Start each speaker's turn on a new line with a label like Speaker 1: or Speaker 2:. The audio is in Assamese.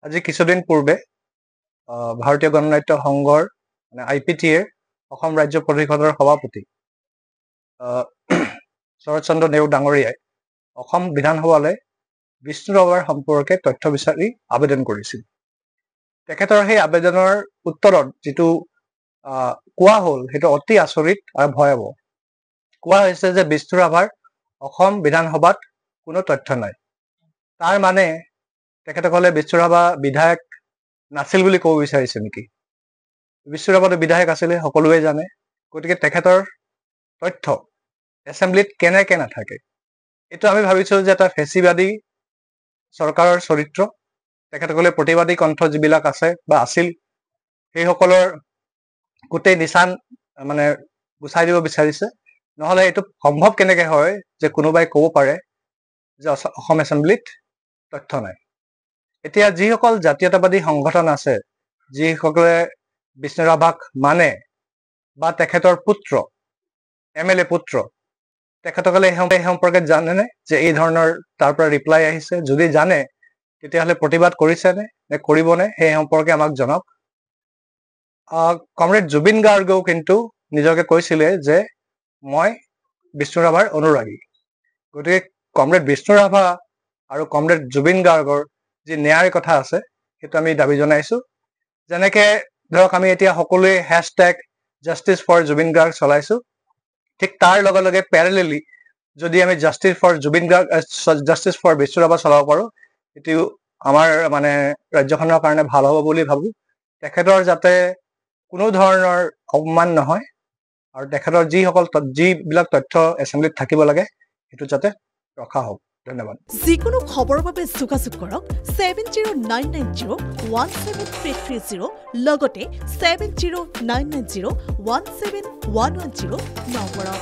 Speaker 1: আজি কিছুদিন পূৰ্বে ভাৰতীয় গণনাট্য সংঘৰ মানে IPTAৰ অসম ৰাজ্য পৰিষদৰ সভাপতি শৰৎ চন্দ্ৰ নেওগ ডাঙৰীয়াই অসম বিধানসভালৈ বিষ্ণু ৰাভাৰ সম্পৰ্কে তথ্য বিচাৰি আবেদন কৰিছিল। তেখেতৰ সেই আবেদনৰ উত্তৰত যিটো কোৱা হ'ল সেইটো অতি আচৰিত আৰু ভয়াৱহ। কোৱা হৈছে যে বিষ্ণু ৰাভাৰ অসম বিধানসভাত কোনো তথ্য নাই। তাৰ মানে তেখেতসকলে বিষ্ণু ৰাভা বিধায়ক নাছিল বুলি ক'ব বিচাৰিছে নেকি? বিষ্ণু ৰাভাটো বিধায়ক আছিলে, সকলোৱে জানে। গতিকে তেখেতৰ তথ্য এছেম্বলিত কেনেকে নাথাকে? এইটো আমি ভাবিছো যে এটা ফেচিবাদী চৰকাৰৰ চৰিত্ৰ। তেখেতসকলে প্ৰতিবাদী কণ্ঠ যিবিলাক আছে বা আছিল সেইসকলৰ গোটেই নিচান মানে গুচাই দিব বিচাৰিছে। নহলে এইটো সম্ভৱ কেনেকে হয় যে কোনোবাই ক'ব পাৰে যে অসম এছেম্বলিত তথ্য নাই। এতিয়া যিসকল জাতীয়তাবাদী সংগঠন আছে, যিসকলে বিষ্ণু ৰাভাক মানে বা তেখেতৰ পুত্ৰ MLA পুত্ৰ, তেখেতসকলে এই সম্পৰ্কে জানেনে যে এই ধৰণৰ তাৰ পৰা ৰিপ্লাই আহিছে? যদি জানে তেতিয়াহ'লে প্ৰতিবাদ কৰিছেনে নে কৰিবনে সেই সম্পৰ্কে আমাক জনাওক। কমৰেড জুবিন গাৰ্গেও কিন্তু নিজকে কৈছিলে যে মই বিষ্ণু ৰাভাৰ অনুৰাগী। গতিকে কমৰেড বিষ্ণু ৰাভা আৰু কমৰেড জুবিন গাৰ্গৰ যি ন্যায়ৰ কথা আছে সেইটো আমি দাবী জনাইছো। যেনেকে ধৰক আমি এতিয়া সকলোৱে #জাষ্টিছ ফৰ জুবিন গাৰ্গ চলাইছো, ঠিক তাৰ লগে লগে পেৰেলেলি যদি আমি জাষ্টিছ ফৰ বিষ্ণু ৰাভা চলাব পাৰো, এইটো আমাৰ মানে ৰাজ্যখনৰ কাৰণে ভাল হ'ব বুলি ভাবো। তেখেতৰ যাতে কোনো ধৰণৰ অপমান নহয় আৰু তেখেতৰ যিবিলাক তথ্য এছেম্বলিত থাকিব লাগে সেইটো যাতে ৰখা হওক। ধন্যবাদ।
Speaker 2: যিকোনো খবৰৰ বাবে যোগাযোগ কৰক 7099017330 লগতে 7099017110 নম্বৰত।